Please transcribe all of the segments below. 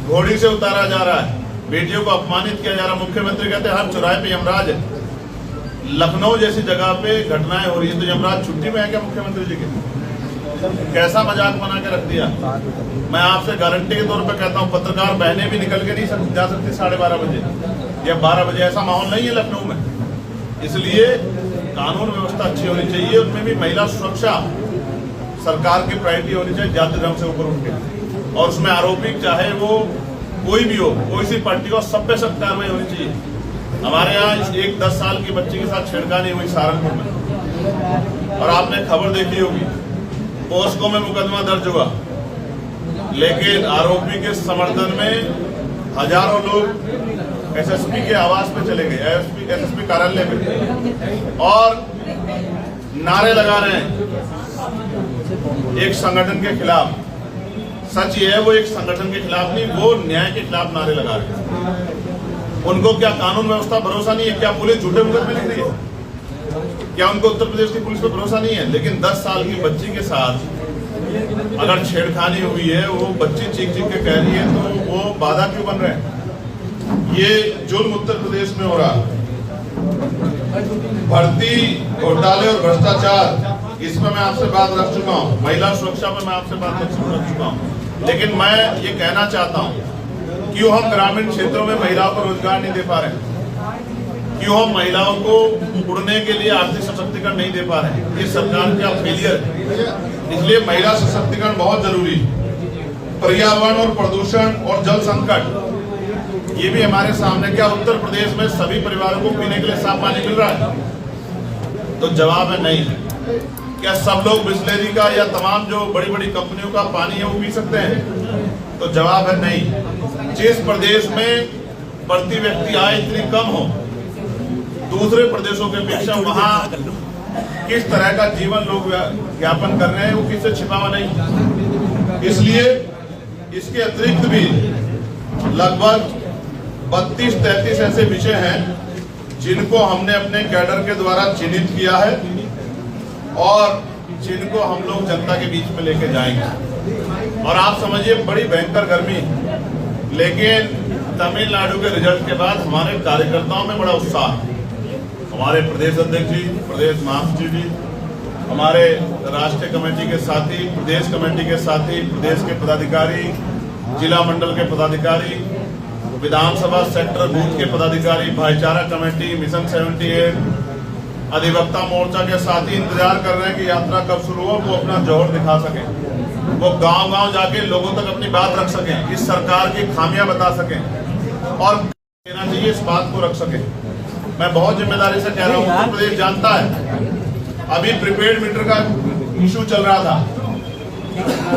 घोड़ी से उतारा जा रहा है, बेटियों को अपमानित किया जा रहा है। मुख्यमंत्री कहते हैं हर चौराहे पे यमराज है। लखनऊ जैसी जगह पे घटनाएं हो रही है तो यमराज छुट्टी में है क्या मुख्यमंत्री जी के? कैसा मजाक बना के रख दिया। मैं आपसे गारंटी के तौर पे कहता हूं, पत्रकार बहनें भी निकल के नहीं जा सकती 12:30 बजे या 12 बजे, ऐसा माहौल नहीं है लखनऊ में। इसलिए कानून व्यवस्था अच्छी होनी चाहिए, उनमें भी महिला सुरक्षा सरकार की प्रायोरिटी होनी चाहिए, जाति धर्म से ऊपर उठ के। और उसमें आरोपी चाहे वो कोई भी हो, कोई सी पार्टी हो, सब पे सख्त कार्रवाई होनी चाहिए। हमारे यहाँ एक 10 साल की बच्ची के साथ छेड़खानी हुई सहारनपुर में, और आपने खबर देखी होगी, पोस्को में मुकदमा दर्ज हुआ, लेकिन आरोपी के समर्थन में हजारों लोग एसएसपी के आवास पे चले गए, एसएसपी कार्यालय में, और नारे लगा रहे हैं एक संगठन के खिलाफ। सच ये है, वो एक संगठन के खिलाफ नहीं, वो न्याय के खिलाफ नारे लगा रहे हैं। उनको क्या कानून व्यवस्था भरोसा नहीं है? क्या पुलिस झूठे मुकदमे लिख रही है? क्या उनको उत्तर प्रदेश की पुलिस पर भरोसा नहीं है? लेकिन 10 साल की बच्ची के साथ अगर छेड़खानी हुई है, वो बच्ची चीख चीख के कह रही है, तो वो बाधा क्यों बन रहे हैं? ये जुल्म उत्तर प्रदेश में हो रहा। भर्ती घोटाले और भ्रष्टाचार, इस पर मैं आपसे बात रख चुका हूँ। महिला सुरक्षा पर मैं आपसे बात रख चुका हूँ। लेकिन मैं ये कहना चाहता हूँ, क्यों हम ग्रामीण क्षेत्रों में महिलाओं को रोजगार नहीं दे पा रहे हैं? क्यों हम महिलाओं को उड़ने के लिए आर्थिक सशक्तिकरण नहीं दे पा रहे हैं? ये सरकार का फेलियर है। इसलिए महिला सशक्तिकरण बहुत जरूरी है। पर्यावरण और प्रदूषण और जल संकट, ये भी हमारे सामने। क्या उत्तर प्रदेश में सभी परिवारों को पीने के लिए साफ पानी मिल रहा है? तो जवाब है नहीं। क्या सब लोग बिस्लेरी का या तमाम जो बड़ी बड़ी कंपनियों का पानी है वो पी सकते हैं? तो जवाब है नहीं। जिस प्रदेश में प्रति व्यक्ति आय इतनी कम हो, दूसरे प्रदेशों के अपेक्षा वहां किस तरह का जीवन लोग यापन कर रहे हैं, वो किससे छिपा हुआ नहीं। इसलिए इसके अतिरिक्त भी लगभग 32-33 ऐसे विषय हैं जिनको हमने अपने कैडर के द्वारा चिन्हित किया है और जिनको हम लोग जनता के बीच में लेके जाएंगे। और आप समझिए, बड़ी भयंकर गर्मी, लेकिन तमिलनाडु के रिजल्ट के बाद हमारे कार्यकर्ताओं में बड़ा उत्साह। हमारे प्रदेश अध्यक्ष जी, प्रदेश महासचिव जी, हमारे राष्ट्रीय कमेटी के साथी, प्रदेश कमेटी के साथी, प्रदेश के पदाधिकारी, जिला मंडल के पदाधिकारी, विधानसभा सेक्टर बूथ के पदाधिकारी, भाईचारा कमेटी, मिशन 78, अधिवक्ता मोर्चा के साथी इंतजार कर रहे हैं कि यात्रा कब शुरू हो, वो अपना जोहर दिखा सकें, वो गांव-गांव जाके लोगों तक अपनी बात रख सकें, इस सरकार की खामियां बता सकें और देना चाहिए इस बात को रख सकें। मैं बहुत जिम्मेदारी से कह रहा हूँ, उत्तर प्रदेश जानता है अभी प्रीपेड मीटर का इशू चल रहा था,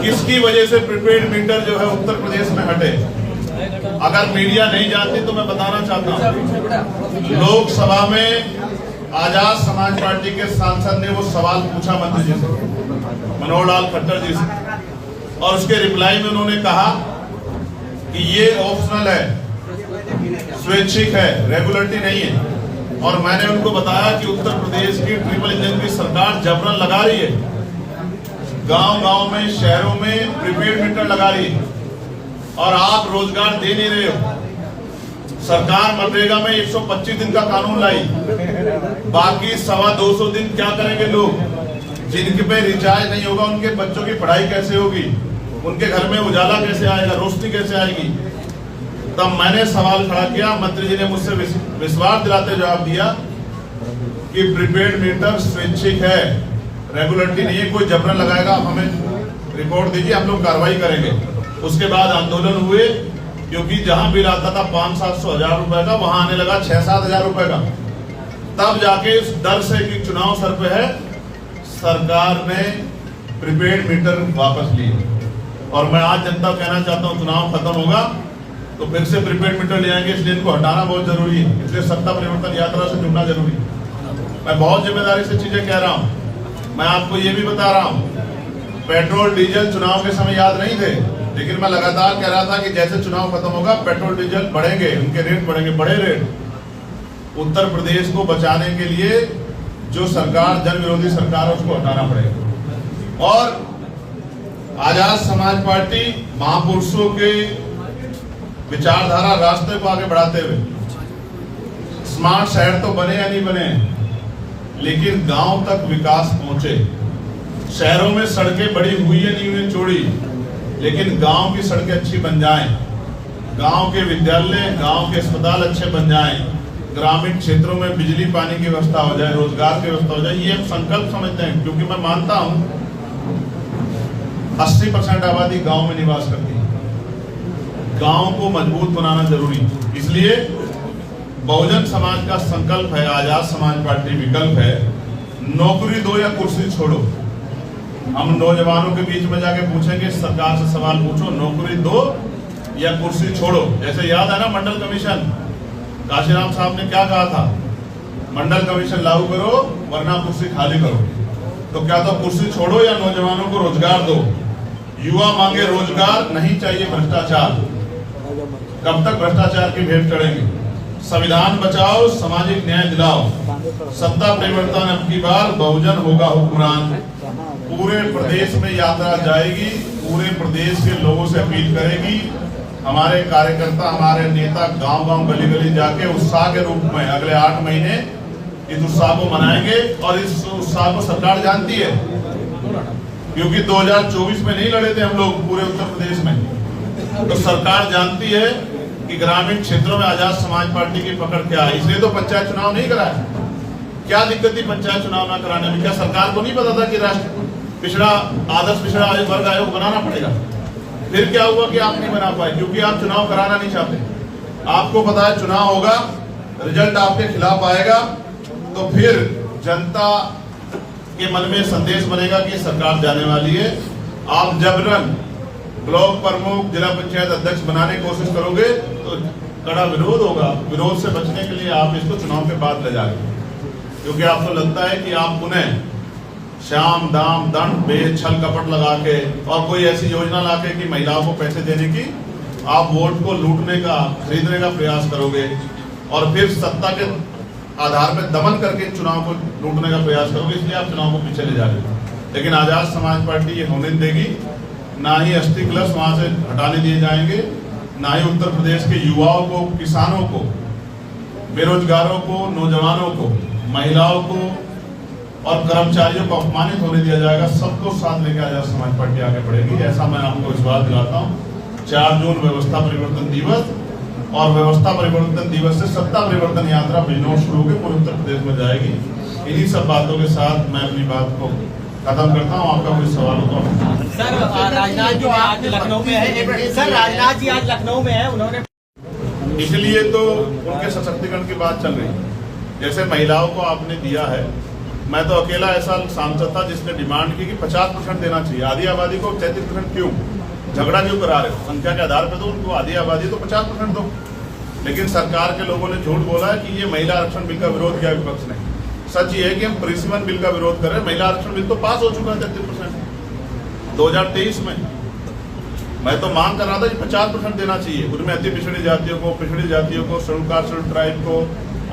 किसकी वजह से प्रीपेड मीटर जो है उत्तर प्रदेश में हटे। अगर मीडिया नहीं जानती तो मैं बताना चाहता हूँ, लोकसभा में आजाद समाज पार्टी के सांसद ने वो सवाल पूछा मंत्री जी से, मनोहर लाल खट्टर जी से, और उसके रिप्लाई में उन्होंने कहा कि ये ऑप्शनल है, स्वैच्छिक है, रेगुलेटरी नहीं है। और मैंने उनको बताया कि उत्तर प्रदेश की ट्रिपल इंजन की सरकार जबरन लगा रही है, गांव-गांव में, शहरों में प्रीपेड मीटर लगा रही है और आप रोजगार दे नहीं रहे हो। सरकार मनरेगा में 125 दिन का कानून लाई, बाकी 225 दिन क्या करेंगे लोग? जिनके पे रिचार्ज नहीं होगा, उनके बच्चों की पढ़ाई कैसे होगी? उनके घर में उजाला कैसे आएगा, रोशनी कैसे आएगी? तब मैंने सवाल खड़ा किया, मंत्री जी ने मुझसे विश्वास दिलाते जवाब दिया कि प्रीपेड मीटर स्वैच्छिक है, रेगुलेटरी नहीं है, कोई जबरन लगाएगा, आप हमें रिपोर्ट दीजिए, हम लोग कार्रवाई करेंगे। उसके बाद आंदोलन हुए, क्योंकि जहां बिल आता था 500-700 हजार रुपए का, वहां आने लगा 6-7 हजार रुपए का। तब जाके इस डर से कि चुनाव सर पे है, सरकार ने प्रीपेड मीटर वापस लिए। और मैं आज जनता को कहना चाहता हूं, चुनाव खत्म होगा तो फिर से प्रीपेड मीटर ले आएंगे, इसलिए इनको हटाना बहुत जरूरी है। इसलिए सत्ता परिवर्तन यात्रा से जुड़ना जरूरी है। मैं बहुत जिम्मेदारी से चीजें कह रहा हूं। मैं आपको ये भी बता रहा हूं, पेट्रोल डीजल चुनाव के समय याद नहीं थे, लेकिन मैं लगातार कह रहा था कि जैसे चुनाव खत्म होगा पेट्रोल डीजल बढ़ेंगे, उनके रेट बढ़ेंगे, बड़े रेट। उत्तर प्रदेश को बचाने के लिए जो सरकार जन विरोधी सरकार है उसको हटाना पड़ेगा। और आजाद समाज पार्टी महापुरुषों के विचारधारा रास्ते को आगे बढ़ाते हुए स्मार्ट शहर तो बने या नहीं बने, लेकिन गांव तक विकास पहुंचे। शहरों में सड़कें बड़ी हुई या नहीं हुई चौड़ी, लेकिन गांव की सड़कें अच्छी बन जाएं, गांव के विद्यालय, गांव के अस्पताल अच्छे बन जाएं, ग्रामीण क्षेत्रों में बिजली पानी की व्यवस्था हो जाए, रोजगार की व्यवस्था हो जाए। ये संकल्प समझते हैं, क्योंकि मैं मानता हूं 80% आबादी गांव में निवास करती है। गांव को मजबूत बनाना जरूरी, इसलिए बहुजन समाज का संकल्प है, आजाद समाज पार्टी विकल्प है, नौकरी दो या कुर्सी छोड़ो। हम नौजवानों के बीच में जाके पूछेंगे, सरकार से सवाल पूछो, नौकरी दो या कुर्सी छोड़ो। जैसे याद है ना मंडल कमीशन, काशीराम साहब ने क्या कहा था, मंडल कमीशन लागू करो वरना कुर्सी खाली करो। तो क्या तो कुर्सी छोड़ो या नौजवानों को रोजगार दो। युवा मांगे रोजगार, नहीं चाहिए भ्रष्टाचार। कब तक भ्रष्टाचार की भेंट चढ़ेंगे? संविधान बचाओ, सामाजिक न्याय दिलाओ, सत्ता परिवर्तन अब की बार बहुजन होगा हुक्मरान। पूरे प्रदेश में यात्रा जाएगी, पूरे प्रदेश के लोगों से अपील करेगी। हमारे कार्यकर्ता, हमारे नेता गांव-गांव, गली-गली जाके उत्साह के रूप में अगले 8 महीने इस उत्साह को मनाएंगे। और इस उत्साह को सरकार जानती है, क्योंकि 2024 में नहीं लड़े थे हम लोग पूरे उत्तर प्रदेश में। तो सरकार जानती है कि ग्रामीण क्षेत्रों में आजाद समाज पार्टी की पकड़ क्या है, इसलिए तो पंचायत चुनाव नहीं कराया। क्या दिक्कत थी पंचायत चुनाव न कराने में? क्या सरकार को नहीं पता था कि राष्ट्र पिछड़ा आदर्श पिछड़ा वर्ग आयोग बनाना पड़ेगा? फिर क्या हुआ कि आप नहीं बना पाए? क्योंकि आप चुनाव कराना नहीं चाहते। आपको पता है चुनाव होगा, रिजल्ट आपके खिलाफ आएगा, तो फिर जनता के मन में संदेश बनेगा कि सरकार जाने वाली है। आप जबरन ब्लॉक प्रमुख, जिला पंचायत अध्यक्ष बनाने की कोशिश करोगे तो कड़ा विरोध होगा। विरोध से बचने के लिए आप इसको चुनाव के बाद ले जाएंगे, क्योंकि आपको लगता है कि आप पुनः श्याम दाम दंड बेच छल कपट लगा के और कोई ऐसी योजना लाके कि महिलाओं को पैसे देने की, आप वोट को लूटने का, खरीदने का प्रयास करोगे और फिर सत्ता के आधार पर दमन करके चुनाव को लूटने का प्रयास करोगे। इसलिए आप चुनाव को पीछे ले जा रहे हो। लेकिन आजाद समाज पार्टी ये होने देगी, ना ही अस्थि कलश वहां से हटाने दिए जाएंगे, ना ही उत्तर प्रदेश के युवाओं को, किसानों को, बेरोजगारों को, नौजवानों को, महिलाओं को और कर्मचारियों को अपमानित होने दिया जाएगा। सबको साथ लेकर आजाद समाज पार्टी आगे बढ़ेगी, ऐसा मैं आपको विश्वास दिलाता हूँ। 4 जून व्यवस्था परिवर्तन दिवस, और व्यवस्था परिवर्तन दिवस से सत्ता परिवर्तन यात्रा बिजनौर शुरू होकर पूरे उत्तर प्रदेश में जाएगी। इन्हीं सब बातों के साथ मैं अपनी बात को खत्म करता हूँ। आपका कोई सवाल हो तो? सर, राजनाथ जी आज लखनऊ में है। सर, राजनाथ जी आज लखनऊ में है, उन्होंने इसलिए तो उनके सशक्तिकरण की बात चल रही है। जैसे महिलाओं को आपने दिया है, मैं तो अकेला ऐसा सांसद था जिसने डिमांड की कि 50% देना चाहिए। आधी आबादी को 33% क्यों? झगड़ा क्यों करा रहे हो? संख्या के आधार पर तो उनको आधी आबादी तो 50% दो। लेकिन सरकार के लोगों ने झूठ बोला है कि ये महिला आरक्षण बिल का विरोध किया विपक्ष ने। सच ये है कि हम परिसीमन बिल का विरोध कर रहे हैं। महिला आरक्षण बिल तो पास हो चुका है 33% 2023 में। मैं तो मांग कर रहा था कि 50% देना चाहिए। उनमें अति पिछड़ी जातियों को, पिछड़ी जातियों को, शेड्यूल कास्ट, शेड्यूल ट्राइब को,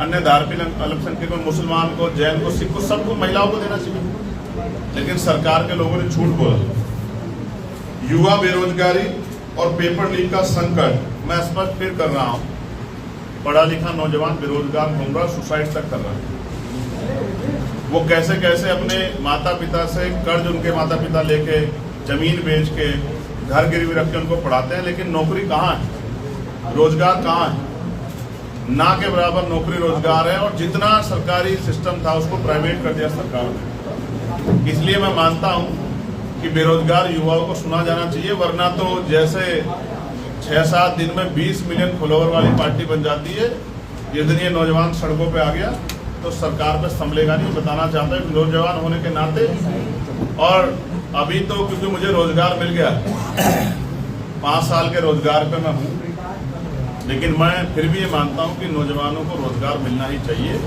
अन्य धार्मिक अल्पसंख्यक को, मुसलमान को, जैन को, सिख को, सबको, महिलाओं को देना चाहिए। लेकिन सरकार के लोगों ने झूठ बोला। युवा बेरोजगारी और पेपर लीक का संकट मैं स्पष्ट फिर कर रहा हूं। पढ़ा लिखा नौजवान बेरोजगार घूम रहा, सुसाइड तक कर रहा है। वो कैसे कैसे अपने माता पिता से कर्ज, उनके माता पिता लेके, जमीन बेच के, घर गिरवी रख के उनको पढ़ाते हैं। लेकिन नौकरी कहाँ है? रोजगार कहाँ है? ना के बराबर नौकरी रोजगार है। और जितना सरकारी सिस्टम था उसको प्राइवेट कर दिया सरकार ने। इसलिए मैं मानता हूं कि बेरोजगार युवाओं को सुना जाना चाहिए, वरना तो जैसे 6-7 दिन में 20 मिलियन फॉलोअर वाली पार्टी बन जाती है, जिस दिन ये नौजवान सड़कों पे आ गया तो सरकार पे संभलेगा नहीं। बताना चाहता हूँ नौजवान होने के नाते, और अभी तो क्योंकि मुझे रोजगार मिल गया, 5 साल के रोजगार पे मैं हूँ, लेकिन मैं फिर भी ये मानता हूँ कि नौजवानों को रोजगार मिलना ही चाहिए।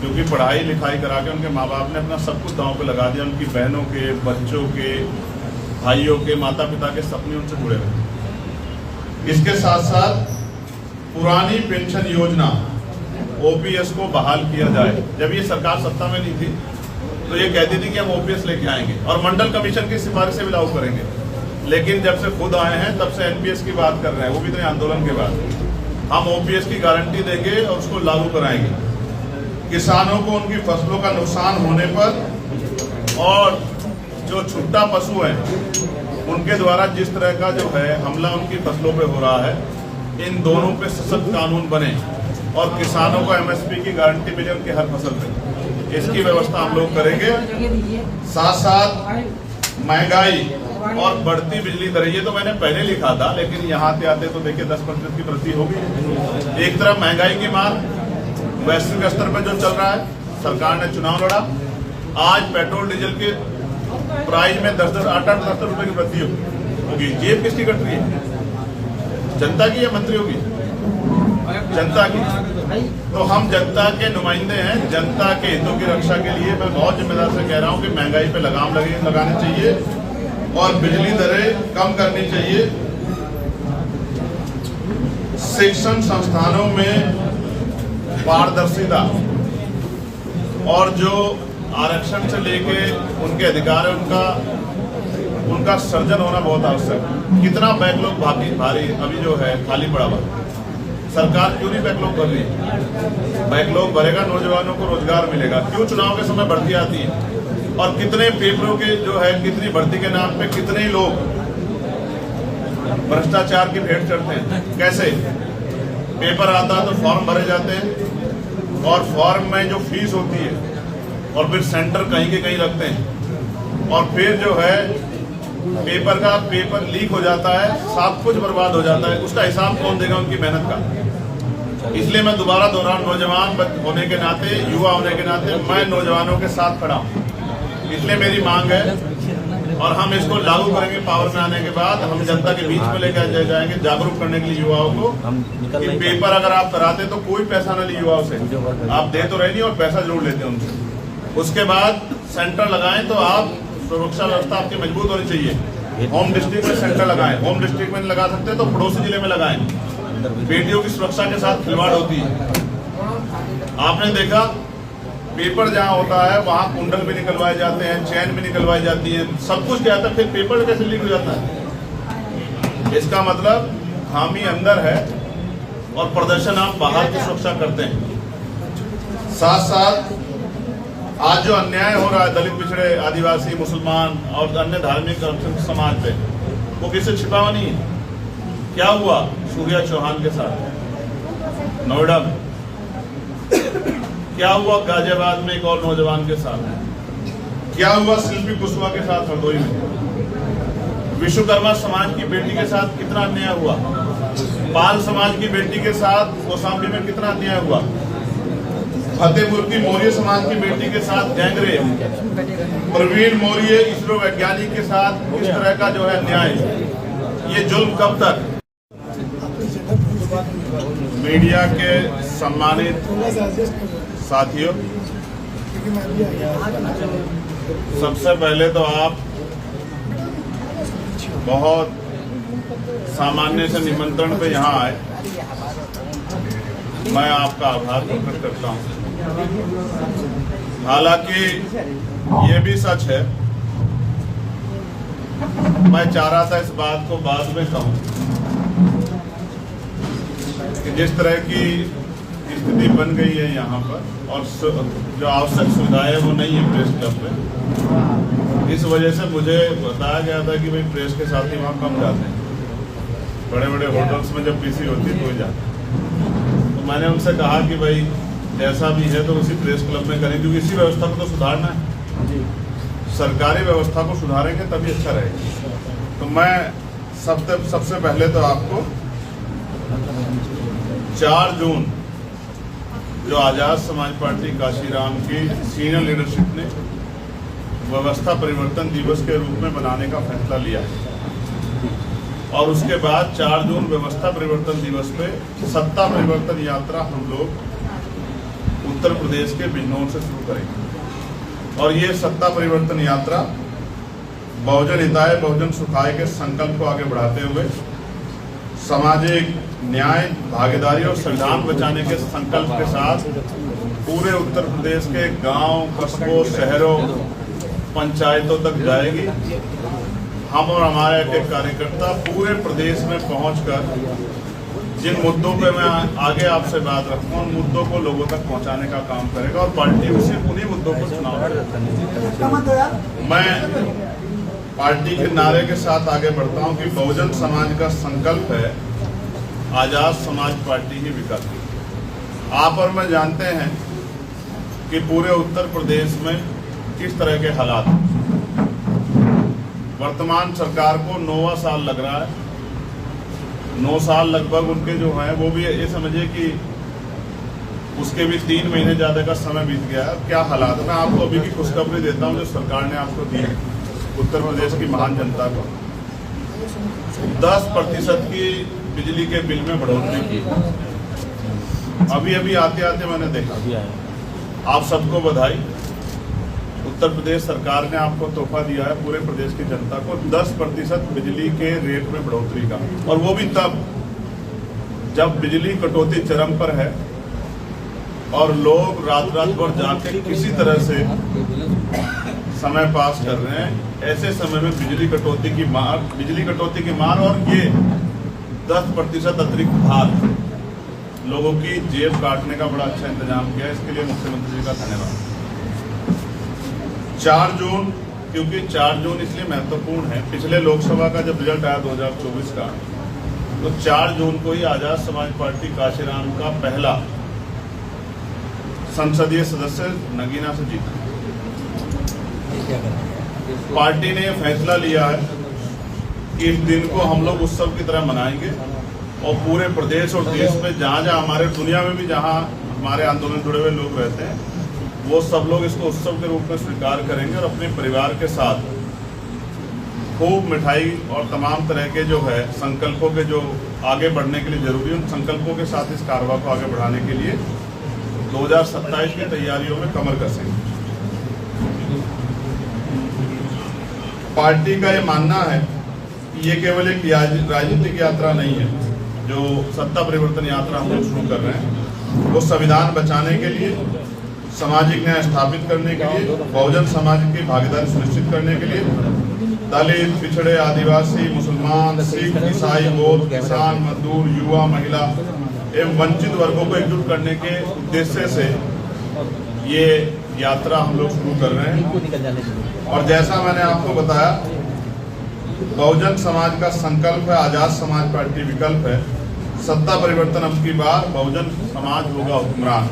क्योंकि पढ़ाई लिखाई करा के उनके माँ बाप ने अपना सब कुछ दांव पे लगा दिया। उनकी बहनों के, बच्चों के, भाइयों के, माता पिता के सपने उनसे जुड़े रहे। इसके साथ साथ पुरानी पेंशन योजना ओपीएस को बहाल किया जाए। जब ये सरकार सत्ता में नहीं थी तो ये कहती थी कि हम ओपीएस लेके आएंगे और मंडल कमीशन की सिफारिशें भी लागू करेंगे। लेकिन जब से खुद आए हैं तब से एनपीएस की बात कर रहे हैं, वो भी तो आंदोलन के बाद। हम ओपीएस की गारंटी देंगे और उसको लागू कराएंगे। किसानों को उनकी फसलों का नुकसान होने पर और जो छुट्टा पशु हैं उनके द्वारा जिस तरह का जो है हमला उनकी फसलों पे हो रहा है, इन दोनों पे सशक्त कानून बने और किसानों को एमएसपी की गारंटी मिले उनकी हर फसल पे, इसकी व्यवस्था हम लोग करेंगे। साथ साथ महंगाई और बढ़ती बिजली दरें, ये तो मैंने पहले लिखा था, लेकिन यहाँ से आते तो देखिए 10% की वृद्धि होगी। एक तरफ महंगाई की मार वैश्विक स्तर पर जो चल रहा है, सरकार ने चुनाव लड़ा, आज पेट्रोल डीजल के प्राइस में 10-10, 8-8 रुपए की वृद्धि होगी। जेब किसकी कट रही है? जनता की या मंत्रियों की? जनता की। तो हम जनता के नुमाइंदे हैं, जनता के हितों की रक्षा के लिए मैं बहुत जिम्मेदार से कह रहा हूं कि महंगाई पे लगाम लगानी चाहिए और बिजली दरें कम करनी चाहिए। शिक्षण संस्थानों में पारदर्शिता और जो आरक्षण से लेके उनके अधिकार है उनका सर्जन होना बहुत आवश्यक है। कितना बैकलॉग भारी अभी जो है खाली पड़ा हुआ, सरकार क्यों नहीं बैकलॉग कर रही है? बैकलॉग भरेगा, नौजवानों को रोजगार मिलेगा। क्यों चुनाव के समय भर्ती आती है और कितने पेपरों के जो है कितनी भर्ती के नाम पे कितने लोग भ्रष्टाचार की भेंट चढ़ते हैं? कैसे पेपर आता तो फॉर्म भरे जाते हैं और फॉर्म में जो फीस होती है और फिर सेंटर कहीं के कहीं रखते हैं और फिर जो है पेपर लीक हो जाता है, सब कुछ बर्बाद हो जाता है। उसका हिसाब कौन देगा उनकी मेहनत का? इसलिए मैं दोबारा दोहराऊं, नौजवान होने के नाते, युवा होने के नाते मैं नौजवानों के साथ खड़ा हूं। इसलिए मेरी मांग है और हम इसको लागू करेंगे। पावर में आने के बाद हम जनता के बीच में लेकर जाएंगे, जागरूक करने के लिए युवाओं को कि पेपर अगर आप कराते तो कोई पैसा न ले युवाओं से, आप दे तो रहे नहीं और पैसा जरूर लेते हैं उनसे। उसके बाद सेंटर लगाएं तो आप सुरक्षा व्यवस्था आपकी मजबूत होनी चाहिए। होम डिस्ट्रिक्ट में सेंटर लगाएं, होम डिस्ट्रिक्ट में लगा सकते हैं तो पड़ोसी जिले में लगाएं। बेटियों की सुरक्षा के साथ खिलवाड़ होती है। आपने देखा पेपर जहां होता है वहां कुंडल भी निकलवाए जाते हैं, चैन भी निकलवाई जाती है, सब कुछ क्या था, फिर पेपर कैसे लीक हो जाता है? इसका मतलब खामी अंदर है और प्रदर्शन आप बाहर की सुरक्षा करते हैं। साथ साथ आज जो अन्याय हो रहा है दलित, पिछड़े, आदिवासी, मुसलमान और अन्य धार्मिक समाज पे, वो किसी छिपा हुआ नहीं है। क्या हुआ सूर्या चौहान के साथ नोएडा में? क्या हुआ गाजियाबाद में एक और नौजवान के साथ? क्या हुआ शिल्पी कुशवाहा के साथ हरदोई में? विश्वकर्मा समाज की बेटी के साथ कितना अन्याय हुआ? पाल समाज की बेटी के साथ कौशाम्बी में कितना अन्याय हुआ? फतेहपुर की मौर्य समाज की बेटी के साथ गैंगरेप, प्रवीण मौर्य इसरो वैज्ञानिक के साथ किस तरह का जो है अन्याय, ये जुल्म कब तक? मीडिया के सम्मानित साथियों, सबसे पहले तो आप बहुत सामान्य से निमंत्रण पे यहाँ आए, मैं आपका आभार प्रकट करता हूँ। हालांकि ये भी सच है, मैं चाह रहा था इस बात को बाद में कहूँ कि जिस तरह की स्थिति बन गई है यहाँ पर और जो आवश्यक सुविधाएं वो नहीं है प्रेस क्लब में, इस वजह से मुझे बताया गया था कि भाई प्रेस के साथी वहाँ कम जाते हैं, बड़े बड़े होटल्स में जब पीसी होती है तो जाते हैं। तो मैंने उनसे कहा कि भाई जैसा भी है तो उसी प्रेस क्लब में करें, क्योंकि इसी व्यवस्था को तो सुधारना है। सरकारी व्यवस्था को सुधारेंगे तभी अच्छा रहेगा। तो मैं सबसे पहले तो आपको 4 जून जो आजाद समाज पार्टी काशीराम की सीनियर लीडरशिप ने व्यवस्था परिवर्तन दिवस के रूप में मनाने का फैसला लिया है और उसके बाद 4 जून व्यवस्था परिवर्तन दिवस पे सत्ता परिवर्तन यात्रा हम लोग उत्तर प्रदेश के बिजनौर से शुरू करेंगे और ये सत्ता परिवर्तन यात्रा बहुजन हिताय बहुजन सुखाय के संकल्प को आगे बढ़ाते हुए सामाजिक न्याय, भागीदारी और संविधान बचाने के संकल्प के साथ पूरे उत्तर प्रदेश के गांव, कस्बों, शहरों, पंचायतों तक जाएगी। हम और हमारे एक एक कार्यकर्ता पूरे प्रदेश में पहुंचकर जिन मुद्दों पे मैं आगे आपसे बात रखूंगा उन मुद्दों को लोगों तक पहुंचाने का काम करेगा और पार्टी उसे उन्हीं मुद्दों पर चुनाव लड़ेगा। मैं पार्टी के नारे के साथ आगे बढ़ता हूं कि बहुजन समाज का संकल्प है, आजाद समाज पार्टी ही विकल्प। आप और मैं जानते हैं कि पूरे उत्तर प्रदेश में किस तरह के हालात हैं। वर्तमान सरकार को 9वां साल लग रहा है। 9 साल लगभग उनके जो हैं वो भी ये समझिए कि उसके भी 3 महीने ज्यादा का समय बीत गया है। क्या हालात है, मैं आपको अभी की खुशखबरी देता हूं जो सरकार ने आपको दी है उत्तर प्रदेश की महान जनता को। 10% की बिजली के बिल में बढ़ोतरी की। अभी अभी आते आते मैंने देखा। आप सबको बधाई। उत्तर प्रदेश सरकार ने आपको तोहफा दिया है पूरे प्रदेश की जनता को 10% बिजली के रेट में बढ़ोतरी का, और वो भी तब जब बिजली कटौती चरम पर है और लोग रात रात भर जाके किसी तरह से समय पास कर रहे हैं। ऐसे समय में बिजली कटौती की मार और ये 10% अतिरिक्त भार लोगों की जेब काटने का बड़ा अच्छा इंतजाम किया। इसके लिए मुख्यमंत्री जी का धन्यवाद। 4 जून, क्योंकि 4 जून इसलिए महत्वपूर्ण है, पिछले लोकसभा का जब रिजल्ट आया 2024 का, तो 4 जून को ही आजाद समाज पार्टी काशीराम का पहला संसदीय सदस्य नगीना से जीता। पार्टी ने यह फैसला लिया है कि इस दिन को हम लोग उत्सव की तरह मनाएंगे और पूरे प्रदेश और देश में जहां जहां हमारे दुनिया में भी जहां हमारे आंदोलन जुड़े हुए लोग रहते हैं वो सब लोग इसको उत्सव के रूप में स्वीकार करेंगे और अपने परिवार के साथ खूब मिठाई और तमाम तरह के जो है संकल्पों के जो आगे बढ़ने के लिए जरूरी उन संकल्पों के साथ इस कारवा को आगे बढ़ाने के लिए 2027 की तैयारियों में कमर कसेंगे। पार्टी का ये मानना है कि ये केवल एक राजनीतिक यात्रा नहीं है जो सत्ता परिवर्तन यात्रा हम लोग शुरू कर रहे हैं। वो संविधान बचाने के लिए, सामाजिक न्याय स्थापित करने के लिए, बहुजन समाज की भागीदारी सुनिश्चित करने के लिए, दलित, पिछड़े, आदिवासी, मुसलमान, सिख, ईसाई, बौद्ध, किसान, मजदूर, युवा, महिला एवं वंचित वर्गों को एकजुट करने के उद्देश्य से ये यात्रा हम लोग शुरू कर रहे हैं। और जैसा मैंने आपको बताया, बहुजन समाज का संकल्प है, आजाद समाज पार्टी विकल्प है। सत्ता परिवर्तन अब की बार बहुजन समाज होगा हुक्मरान।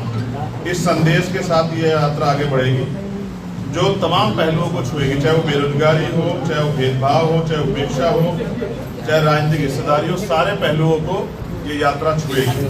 इस संदेश के साथ ये यात्रा आगे बढ़ेगी जो तमाम पहलुओं को छुएगी, चाहे वो बेरोजगारी हो, चाहे वो भेदभाव हो, चाहे उपेक्षा हो, चाहे राजनीतिक हिस्सेदारी हो, सारे पहलुओं को ये यात्रा छुएगी।